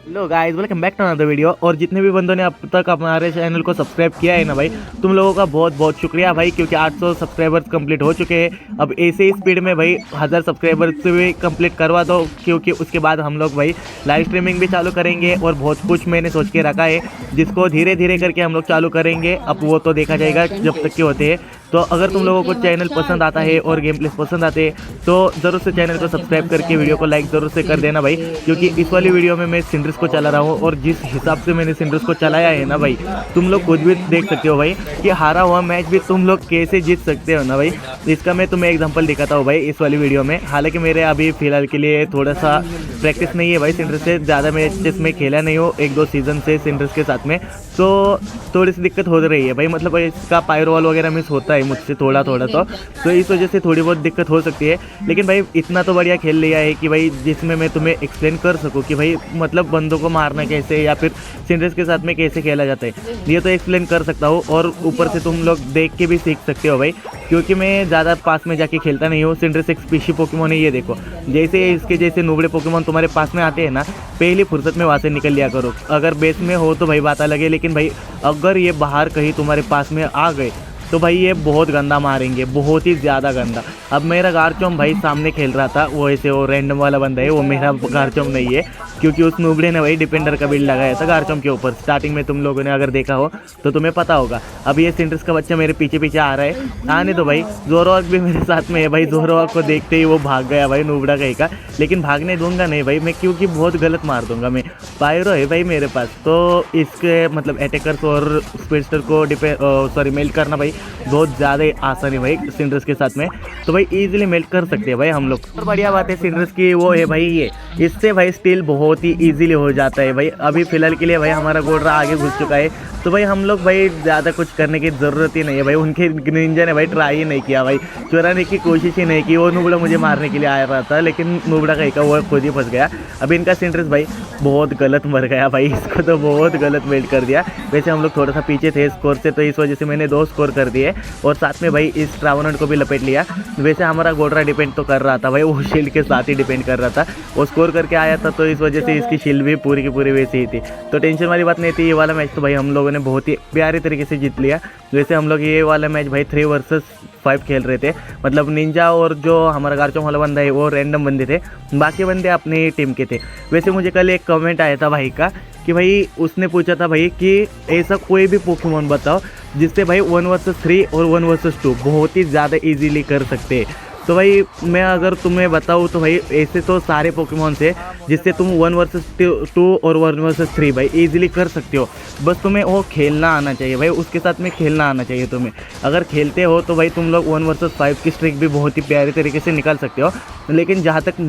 Hello guys, welcome back to another video. और जितने भी बंदों ने अब तक हमारे चैनल को सब्सक्राइब किया है ना भाई, तुम लोगों का बहुत बहुत शुक्रिया भाई, क्योंकि 800 सब्सक्राइबर्स कंप्लीट हो चुके हैं। अब ऐसे ही स्पीड में भाई 1000 सब्सक्राइबर्स से भी कंप्लीट करवा दो, क्योंकि उसके बाद हम लोग भाई लाइव स्ट्रीमिंग भी चालू करेंगे और बहुत कुछ मैंने सोच के रखा है, जिसको धीरे धीरे करके हम लोग चालू करेंगे। अब वो तो देखा जाएगा जब तक के होते हैं। तो अगर तुम लोगों को चैनल पसंद आता है और गेम प्लेस पसंद आते हैं तो ज़रूर से चैनल को सब्सक्राइब करके वीडियो को लाइक ज़रूर से कर देना भाई, क्योंकि इस वाली वीडियो में मैं सिंड्रेस को चला रहा हूँ। और जिस हिसाब से मैंने सिंड्रेस को चलाया है ना भाई, तुम लोग खुद भी देख सकते हो भाई कि हारा हुआ मैच भी तुम लोग कैसे जीत सकते हो ना भाई। इसका मैं तुम्हें एग्जांपल दिखाता हूँ भाई इस वाली वीडियो में। हालांकि मेरे अभी फ़िलहाल के लिए थोड़ा सा प्रैक्टिस नहीं है भाई सिंड्रेस से, ज़्यादा मैचेस में खेला नहीं हो 1-2 सीज़न से सिंड्रेस के साथ में, तो थोड़ी सी दिक्कत हो रही है भाई। मतलब इसका पायरवॉल वगैरह मिस होता है मुझसे थोड़ा थोड़ा, तो इस वजह से थोड़ी बहुत दिक्कत हो सकती है। लेकिन भाई इतना तो बढ़िया खेल लिया है कि भाई जिसमें मैं तुम्हें एक्सप्लेन कर सकूं कि भाई मतलब बंदों को मारना कैसे या फिर सिंड्रेस के साथ में कैसे खेला जाता है, ये तो एक्सप्लेन कर सकता हूँ। और ऊपर से तुम लोग देख के भी सीख सकते हो भाई, क्योंकि मैं ज़्यादा पास में जाके खेलता नहीं हूँ। सिंड्रेस एक स्पेशल पोकेमोन है, ये देखो। जैसे इसके जैसे नुबड़े पोकेमोन तुम्हारे पास में आते हैं ना, पहली फुर्सत में वहाँ से निकल लिया करो। अगर बेस में हो तो भाई बात अलग है, लेकिन भाई अगर ये बाहर कहीं तुम्हारे पास में आ गए तो भाई ये बहुत गंदा मारेंगे, बहुत ही ज़्यादा गंदा। अब मेरा गार्चोम भाई सामने खेल रहा था, वो ऐसे वो रैंडम वाला बंदा है, वो मेरा गार्चोम नहीं है, क्योंकि उस नुबड़े ने भाई डिपेंडर का बिल्ड लगाया था गार्चोम के ऊपर। स्टार्टिंग में तुम लोगों ने अगर देखा हो तो तुम्हें पता होगा। अब ये सिंड्रेस का बच्चा मेरे पीछे पीछे आ रहा है, आने दो भाई। जोरोवाक भी मेरे साथ में है भाई, जोरोवाक को देखते ही वो भाग गया भाई नुबड़ा कहीं का। लेकिन भागने दूंगा नहीं भाई मैं, क्योंकि बहुत गलत मार दूंगा मैं। पायरो है भाई मेरे पास, तो इसके मतलब अटैकर्स और स्पीडस्टर को मेल्ट करना भाई बहुत ज़्यादा आसान है भाई सिंड्रेस के साथ में। तो भाई इजीली मेल्ट कर सकते हैं भाई हम लोग। और बढ़िया बात है सिंड्रेस की वो है भाई, ये इससे भाई स्टील बहुत ही इजीली हो जाता है भाई। अभी फ़िलहाल के लिए भाई हमारा गोल्डरा आगे घुस चुका है, तो भाई हम लोग भाई ज़्यादा कुछ करने की ज़रूरत ही नहीं है भाई। उनके निंजा ने भाई ट्राई ही नहीं किया भाई, चुराने की कोशिश ही नहीं की। वो नुबड़ा मुझे मारने के लिए आया रहा था, लेकिन नुबड़ा कहीं का वो खुद ही फंस गया। अब इनका सिंड्रेस भाई बहुत गलत मर गया भाई, इसको तो बहुत गलत मेल्ट कर दिया। वैसे हम लोग थोड़ा सा पीछे थे स्कोर से, तो इस वजह से मैंने 2 स्कोर कर दिए और साथ में भाई इस ट्रावनट को भी लपेट लिया। वैसे हमारा गोल्डरा डिपेंड तो कर रहा था भाई, वो शील्ड के साथ ही डिपेंड कर रहा था। वो स्कोर करके आया था, तो इस वजह से इसकी शील्ड भी पूरी की पूरी वैसी ही थी, तो टेंशन वाली बात नहीं थी। ये वाला मैच तो भाई हम लोगों ने बहुत ही प्यारे तरीके से जीत लिया। वैसे हम लोग ये वाला मैच भाई 3 वर्सेस 5 खेल रहे थे, मतलब निंजा और जो हमारा गार्चोम वाला बंदा है वो रैंडम बंदे थे, बाकी बंदे अपनी टीम के थे। वैसे मुझे कल एक कमेंट आया था भाई का कि भाई उसने पूछा था भाई कि ऐसा कोई भी पोकेमोन बताओ जिससे भाई 1 वर्सेस 3 और 1 वर्सेस 2 बहुत ही ज़्यादा इजीली कर सकते हैं। तो भाई मैं अगर तुम्हें बताऊँ तो भाई ऐसे तो सारे पोकेमोन से जिससे तुम 1 वर्सेस 2 और 1 वर्सेस 3 भाई इजीली कर सकते हो। बस तुम्हें वो खेलना आना चाहिए भाई, उसके साथ में खेलना आना चाहिए तुम्हें। अगर खेलते हो तो भाई तुम लोग 1 वर्सेस 5 की स्ट्रिक भी बहुत ही प्यारे तरीके से निकाल सकते हो। लेकिन जहाँ तक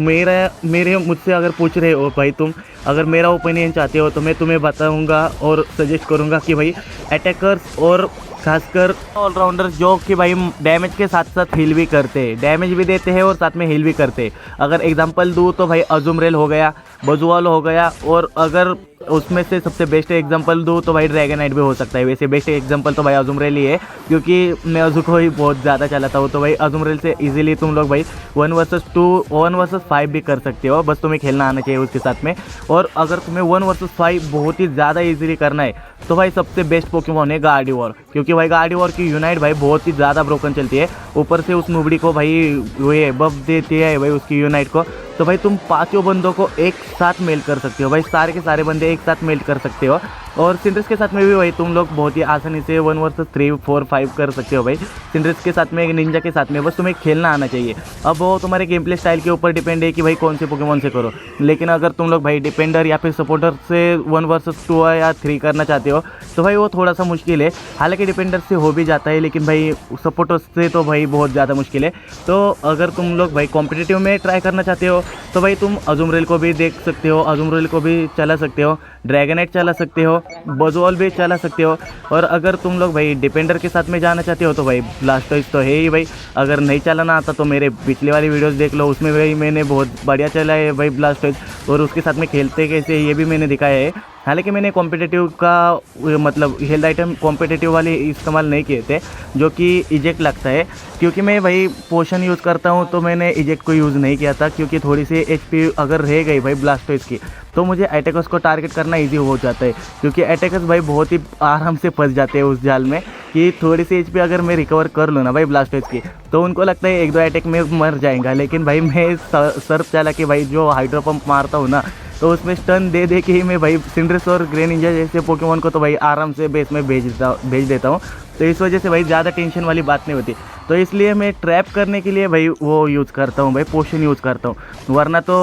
मेरे मुझसे अगर पूछ रहे हो भाई तुम, अगर मेरा ओपिनियन चाहते हो तो मैं तुम्हें बताऊँगा और सजेस्ट करूँगा कि भाई अटैकर्स और खासकर ऑलराउंडर्स जो कि भाई डैमेज के साथ साथ हील भी करते हैं, डैमेज भी देते हैं और साथ में हील भी करते हैं। अगर एग्जांपल दूँ तो भाई अजुमरेल हो गया, बजुआल हो गया, और अगर उसमें से सबसे बेस्ट एग्जांपल दूँ तो भाई ड्रैगनाइट भी हो सकता है। वैसे बेस्ट एग्जांपल तो भाई अजुमरेल ही है, क्योंकि मैं अजू को ही बहुत ज़्यादा चलाता हूँ। तो भाई अजुमरेल से इजीली तुम लोग भाई 1 वर्सेस 2 1 वर्सेस 5 भी कर सकते हो, बस तुम्हें खेलना आना चाहिए उसके साथ में। और अगर तुम्हें 1 वर्सेस 5 बहुत ही ज़्यादा इजीली करना है तो भाई सबसे बेस्ट पोकेमोन है गार्डिवॉर, क्योंकि भाई गार्डिवॉर की यूनाइट भाई बहुत ही ज़्यादा ब्रोकन चलती है। ऊपर से उस नुबड़ी को भाई वो बफ देती है भाई उसकी यूनाइट को, तो भाई तुम 5 बंदों को एक साथ मेल्ट कर सकते हो भाई, सारे के सारे बंदे एक साथ मेल्ट कर सकते हो। और सिंड्रेस के साथ में भी भाई तुम लोग बहुत ही आसानी से 1 वर्सेस 3 4 5 कर सकते हो भाई सिंड्रेस के साथ में, निंजा के साथ में। बस तुम्हें खेलना आना चाहिए। अब वो तुम्हारे गेम प्ले स्टाइल के ऊपर डिपेंड है कि भाई कौन से पोकेमोन से करो। लेकिन अगर तुम लोग भाई डिपेंडर या फिर सपोर्टर से 1 वर्सेस 2 या 3 करना चाहते हो तो भाई वो थोड़ा सा मुश्किल है। हालांकि डिपेंडर से हो भी जाता है, लेकिन भाई सपोर्टर से तो भाई बहुत ज़्यादा मुश्किल है। तो अगर तुम लोग भाई कॉम्पिटिटिव में ट्राई करना चाहते हो तो भाई तुम अजुमरेल को भी देख सकते हो, अजुमरेल को भी चला सकते हो, ड्रैगनाइट चला सकते हो, बजुआल भी चला सकते हो। और अगर तुम लोग भाई डिपेंडर के साथ में जाना चाहते हो तो भाई ब्लास्टोइज तो है ही भाई। अगर नहीं चलाना आता तो मेरे पिछले वाली वीडियोस देख लो, उसमें भाई मैंने बहुत बढ़िया चला है भाई ब्लास्टोइज, और उसके साथ में खेलते कैसे ये भी मैंने दिखाया है। हालांकि मैंने कॉम्पिटिटिव का मतलब हेल्थ आइटम कॉम्पिटिटिव वाले इस्तेमाल नहीं किए थे जो कि इजेक्ट लगता है, क्योंकि मैं भाई पोशन यूज़ करता हूँ तो मैंने इजेक्ट को यूज़ नहीं किया था, क्योंकि थोड़ी सी HP अगर रह गई भाई ब्लास्टोइस की तो मुझे अटैकर्स को टारगेट करना ईजी हो जाता है, क्योंकि अटैकर्स भाई बहुत ही आराम से फंस जाते हैं उस जाल में कि थोड़ी सी HP अगर मैं रिकवर कर लूँ ना भाई ब्लास्टोइस की तो उनको लगता है 1-2 अटैक में मर जाएगा। लेकिन भाई मैं सर्फ चला के भाई जो हाइड्रो पंप मारता हूँ ना तो उसमें स्टन दे दे के ही मैं भाई सिंड्रेस और ग्रेनिंजा जैसे पोकेमॉन को तो भाई आराम से बेस में भेज देता हूँ। तो इस वजह से भाई ज़्यादा टेंशन वाली बात नहीं होती, तो इसलिए मैं ट्रैप करने के लिए भाई वो यूज़ करता हूँ भाई, पोशन यूज़ करता हूँ। वरना तो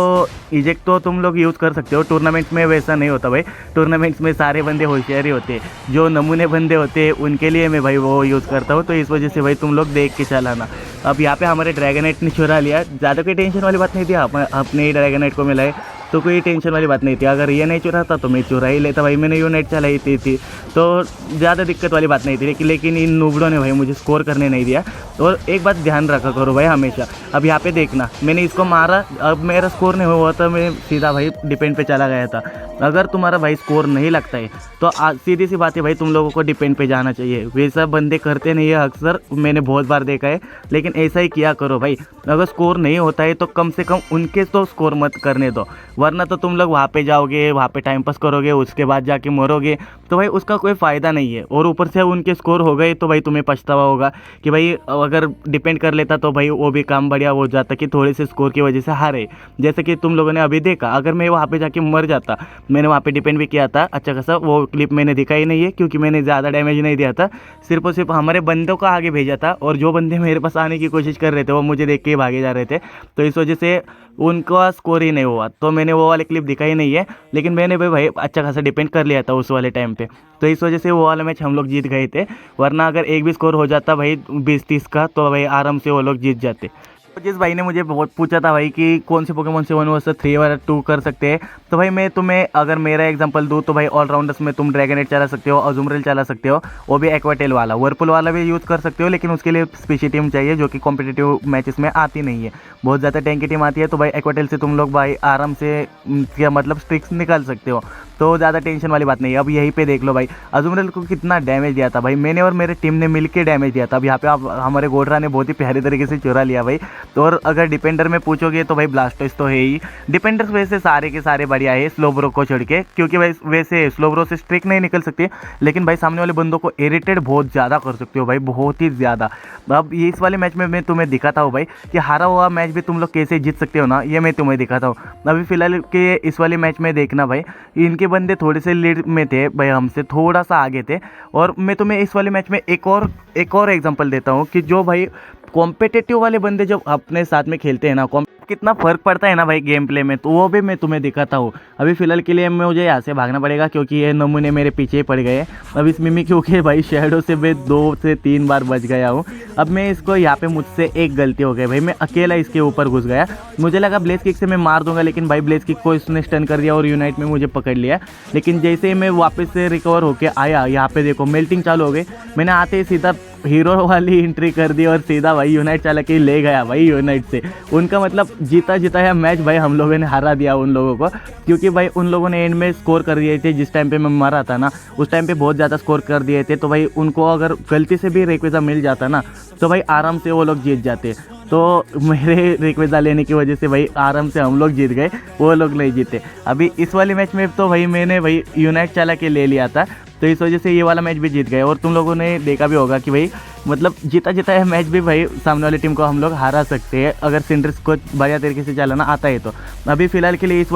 इजेक्ट तो तुम लोग यूज़ कर सकते हो, टूर्नामेंट्स में वैसा नहीं होता भाई। टूर्नामेंट्स में सारे बंदे होशियार ही होते हैं, जो नमूने बंदे होते हैं उनके लिए मैं भाई वो यूज़ करता हूँ। तो इस वजह से भाई तुम लोग देख के चलाना। अब यहाँ पे हमारे ड्रैगनाइट ने चुरा लिया, ज़्यादा कोई टेंशन वाली बात नहीं थी, अपने ही ड्रैगनाइट को मिलाए तो कोई टेंशन वाली बात नहीं थी। अगर ये नहीं चुराता तो मैं चुरा ही लेता भाई, मैंने यूनाइट चलाई थी तो ज़्यादा दिक्कत वाली बात नहीं थी। लेकिन इन नूबड़ों ने भाई मुझे स्कोर करने नहीं दिया। और एक बात ध्यान रखा करो भाई हमेशा, अब यहाँ पे देखना मैंने इसको मारा, अब मेरा स्कोर नहीं हुआ तो मैं सीधा भाई डिपेंड पे चला गया था। अगर तुम्हारा भाई स्कोर नहीं लगता है तो सीधी सी बात है भाई तुम लोगों को डिपेंड पे जाना चाहिए। वैसा बंदे करते नहीं है अक्सर, मैंने बहुत बार देखा है, लेकिन ऐसा ही किया करो भाई। अगर स्कोर नहीं होता है तो कम से कम उनके तो स्कोर मत करने दो, वरना तो तुम लोग वहाँ पे जाओगे, वहाँ पे टाइम पास करोगे, उसके बाद जाके मरोगे तो भाई उसका कोई फ़ायदा नहीं है। और ऊपर से उनके स्कोर हो गए तो भाई तुम्हें पछतावा होगा कि भाई अगर डिपेंड कर लेता तो भाई वो भी काम बढ़िया हो जाता कि थोड़े से स्कोर की वजह से हारे। जैसे कि तुम लोगों ने अभी देखा, अगर मैं वहाँ पे जाके मर जाता, मैंने वहाँ पे डिपेंड भी किया था अच्छा खासा, वो क्लिप मैंने दिखा ही नहीं है क्योंकि मैंने ज़्यादा डैमेज नहीं दिया था, सिर्फ और सिर्फ हमारे बंदों को आगे भेजा था। और जो बंदे मेरे पास आने की कोशिश कर रहे थे वो मुझे देख के ही भागे जा रहे थे, तो इस वजह से उनका स्कोर ही नहीं हुआ। तो मैंने वो वाले क्लिप दिखा ही नहीं है, लेकिन मैंने भाई अच्छा खासा डिपेंड कर लिया था उस वाले टाइम पे, तो इस वजह से वो वाला मैच हम लोग जीत गए थे। वरना अगर एक भी स्कोर हो जाता भाई 20-30 का तो भाई आराम से वो लोग जीत जाते। जिस भाई ने मुझे बहुत पूछा था भाई कि कौन से पोकेमॉन से 1 वर्सेस 3 और 2 कर सकते हैं, तो भाई मैं तुम्हें अगर मेरा एग्जांपल दूँ तो भाई ऑलराउंडर्स में तुम ड्रैगनेट चला सकते हो, अजुमरेल चला सकते हो, वो भी एक्वाटेल वाला, वर्पुल वाला भी यूज़ कर सकते हो, लेकिन उसके लिए स्पेशल टीम चाहिए जो कि कॉम्पिटिटिव मैचेस में आती नहीं है, बहुत ज़्यादा टैंक की टीम आती है। तो भाई एक्वाटेल से तुम लोग भाई आराम से क्या मतलब स्ट्रिक्स निकाल सकते हो, तो ज़्यादा टेंशन वाली बात नहीं है। अब यहीं पे देख लो भाई अजुमरेल को कितना डैमेज दिया था भाई मैंने और मेरे टीम ने मिलके डैमेज दिया था। अब यहाँ पे आप हमारे गोडरा ने बहुत ही प्यारी तरीके से चुरा लिया भाई। तो और अगर डिपेंडर में पूछोगे तो भाई ब्लास्टोइस तो है ही, डिपेंडर्स वैसे सारे के सारे बढ़िया है स्लोब्रो को छोड़ के, क्योंकि भाई वैसे स्लोब्रो से स्ट्रिक नहीं निकल सकती, लेकिन भाई सामने वाले बंदों को इरिटेट बहुत ज़्यादा कर सकते हो भाई, बहुत ही ज़्यादा। अब ये इस वाले मैच में मैं तुम्हें दिखाता हूँ भाई कि हारा हुआ मैच भी तुम लोग कैसे जीत सकते हो ना, ये मैं तुम्हें दिखाता हूँ। अभी फिलहाल के इस वाले मैच में देखना भाई, इनके बंदे थोड़े से लीड में थे भाई, हमसे थोड़ा सा आगे थे। और मैं तुम्हें इस वाले मैच में एक और एग्जांपल देता हूँ कि जो भाई कॉम्पिटिटिव वाले बंदे जब अपने साथ में खेलते हैं ना, कितना फ़र्क पड़ता है ना भाई गेम प्ले में, तो वो भी मैं तुम्हें दिखाता हूँ। अभी फ़िलहाल के लिए मुझे यहाँ से भागना पड़ेगा क्योंकि ये नमूने मेरे पीछे ही पड़ गए। अब इस मिमी क्योंकि भाई शैडो से मैं 2 से 3 बार बच गया हूँ। अब मैं इसको यहाँ पे मुझसे एक गलती हो गई भाई, मैं अकेला इसके ऊपर घुस गया। मुझे लगा ब्लेज किक से मैं मार दूंगा, लेकिन भाई ब्लेज किक को इसने स्टन कर दिया और यूनाइट में मुझे पकड़ लिया। लेकिन जैसे ही मैं वापस से रिकवर होकर आया, यहाँ पे देखो मेल्टिंग चालू हो गई, मैंने आते ही सीधा हीरो वाली एंट्री कर दी और सीधा भाई यूनाइट चला के ले गया भाई यूनाइट से। उनका मतलब जीता जिताया मैच भाई हम लोगों ने हरा दिया उन लोगों को, क्योंकि भाई उन लोगों ने एंड में स्कोर कर दिए थे। जिस टाइम पे मैं मरा था ना उस टाइम पे बहुत ज़्यादा स्कोर कर दिए थे, तो भाई उनको अगर गलती से भी रेक्वेजा मिल जाता ना तो भाई आराम से वो लोग जीत जाते। तो मेरे रेक्वेजा लेने की वजह से भाई आराम से हम लोग जीत गए, वो लोग नहीं जीते। अभी इस वाले मैच में तो भाई मैंने भाई यूनाइट चला के ले लिया था, तो इस वजह से ये वाला मैच भी जीत गए। और तुम लोगों ने देखा भी होगा कि भाई मतलब जीता जिताया मैच भी भाई सामने वाली टीम को हम लोग हरा सकते हैं अगर सिंड्रेस को बढ़िया तरीके से चलाना आता है तो। अभी फ़िलहाल के लिए इस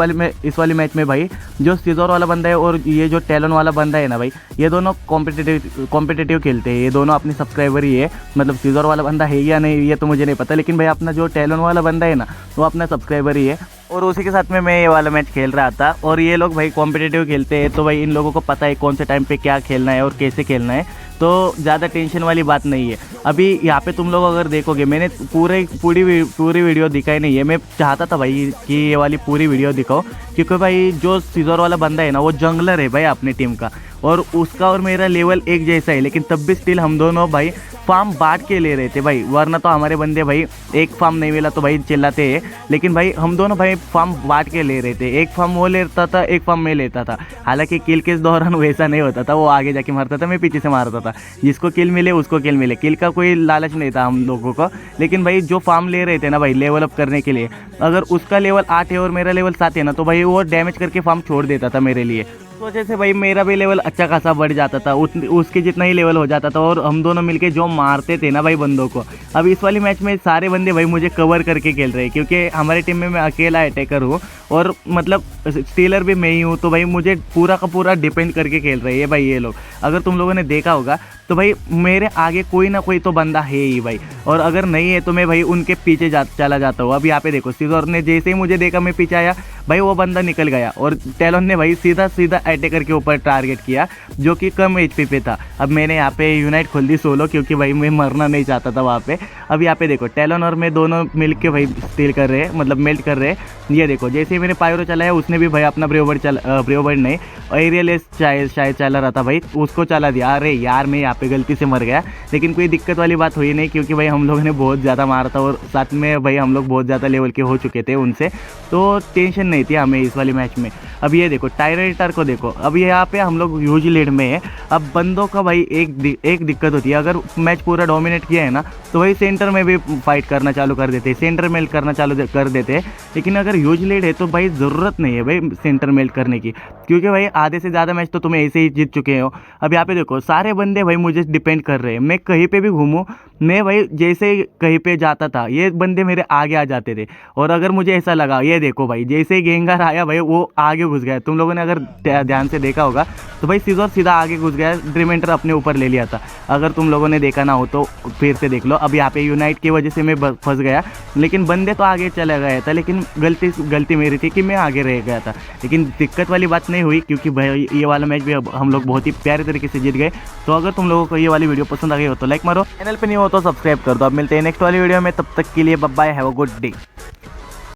वाले मैच में भाई जो सीजोर वाला बंदा है और ये जो टैलन वाला बंदा है ना भाई, ये दोनों कॉम्पिटिटिव खेलते हैं। ये दोनों अपने सब्सक्राइबर ही है, मतलब सीजोर वाला बंदा है या नहीं ये तो मुझे नहीं पता, लेकिन भाई अपना जो टैलन वाला बंदा है ना वो अपना सब्सक्राइबर ही है। और उसी के साथ में मैं ये वाला मैच खेल रहा था और ये लोग भाई कॉम्पिटिटिव खेलते हैं, तो भाई इन लोगों को पता है कौन से टाइम पे क्या खेलना है और कैसे खेलना है। तो ज़्यादा टेंशन वाली बात नहीं है। अभी यहाँ पे तुम लोग अगर देखोगे, मैंने पूरी वीडियो दिखाई नहीं है। मैं चाहता था भाई कि ये वाली पूरी वीडियो दिखाओ, क्योंकि भाई जो सीजर वाला बंदा है ना वो जंगलर है भाई अपनी टीम का, और उसका और मेरा लेवल एक जैसा है, लेकिन तब भी स्टिल हम दोनों भाई फार्म बांट के ले रहे थे भाई, वरना तो हमारे बंदे भाई एक फार्म नहीं मिला तो भाई चिल्लाते हैं, लेकिन भाई हम दोनों भाई फार्म बांट के ले रहे थे। एक फार्म वो लेता था, एक फार्म मैं लेता था। हालांकि किल के दौरान वैसा नहीं होता था, वो आगे जाके मारता था, मैं पीछे से मारता था। जिसको किल मिले उसको किल मिले, किल का कोई लालच नहीं था हम लोगों को। लेकिन भाई जो फार्म ले रहे थे ना भाई लेवल अप करने के लिए, अगर उसका लेवल 8 है और मेरा लेवल 7 है ना, तो भाई वो डैमेज करके फार्म छोड़ देता था मेरे लिए। इस वजह से भाई मेरा भी लेवल अच्छा खासा बढ़ जाता था, उसके जितना ही लेवल हो जाता था, और हम दोनों मिलके जो मारते थे ना भाई बंदों को। अब इस वाली मैच में सारे बंदे भाई मुझे कवर करके खेल रहे हैं, क्योंकि हमारी टीम में मैं अकेला अटैकर हूँ और मतलब स्टीलर भी मैं ही हूँ, तो भाई मुझे पूरा का पूरा डिपेंड करके खेल रहे हैं भाई ये लोग। अगर तुम लोगों ने देखा होगा तो भाई मेरे आगे कोई ना कोई तो बंदा है ही भाई, और अगर नहीं है तो मैं भाई उनके पीछे चला जाता हूँ। अब यहाँ पे देखो, सीजर ने जैसे ही मुझे देखा मैं पीछे आया भाई, वो बंदा निकल गया, और टैलोन ने भाई सीधा अटैकर के ऊपर टारगेट किया जो कि कम एचपी पे था। अब मैंने यहाँ पे यूनाइट खोल दी सोलो, क्योंकि भाई मैं मरना नहीं चाहता था वहाँ पे। अब यहाँ पे देखो टैलोन और मैं दोनों मिल के भाई स्टील कर रहे हैं, मतलब मेल्ट कर रहे हैं। ये देखो जैसे ही मैंने पायरो चलाया, उसने भी भाई अपना ब्रेवबर्ड नहीं एरियल शायद चला रहा था भाई, उसको चला दिया। अरे यार मैं यहाँ पे गलती से मर गया, लेकिन कोई दिक्कत वाली बात हुई नहीं, क्योंकि भाई हम लोगों ने बहुत ज़्यादा मारा था, और साथ में भाई हम लोग बहुत ज़्यादा लेवल के हो चुके थे उनसे, तो टेंशन नहीं थी हमें इस वाली मैच में। अब ये देखो टायरेटर को देखो, अब यहाँ पे हम लोग ह्यूज लीड में है। अब बंदों का भाई एक दिक्कत होती है, अगर मैच पूरा डोमिनेट किया है ना, तो भाई सेंटर में भी फाइट करना चालू कर देते, सेंटर मेल्ट करना चालू कर देते। लेकिन अगर ह्यूज लीड है तो भाई ज़रूरत नहीं है भाई सेंटर मेल्ट करने की, क्योंकि भाई आधे से ज़्यादा मैच तो तुम ऐसे ही जीत चुके हो। अब यहाँ पे देखो सारे बंदे भाई मुझे डिपेंड कर रहे हैं, मैं कहीं पे भी घूमूं, मैं भाई जैसे कहीं पे जाता था ये बंदे मेरे आगे आ जाते थे। और अगर मुझे ऐसा लगा, ये देखो भाई जैसे ही गेंगार आया भाई वो आगे घुस गया। तुम लोगों ने अगर ध्यान से देखा होगा तो भाई सीजर सीधा आगे घुस गया, ड्रीमेंटर अपने ऊपर ले लिया था। अगर तुम लोगों ने देखा ना हो तो फिर से देख लो। अब यहाँ पे यूनाइट की वजह से मैं फंस गया, लेकिन बंदे तो आगे चला गया था, लेकिन गलती मेरी थी कि मैं आगे रह गया था। लेकिन दिक्कत वाली बात नहीं हुई, क्योंकि भाई ये वाला मैच भी हम लोग बहुत ही प्यारे तरीके से जीत गए। तो अगर तुम लोगों को ये वाली वीडियो पसंद आ गई हो तो लाइक मारो, चैनल पे नहीं हो तो सब्सक्राइब कर दो। अब मिलते हैं नेक्स्ट वाली वीडियो में, तब तक के लिए bye bye, have a good day.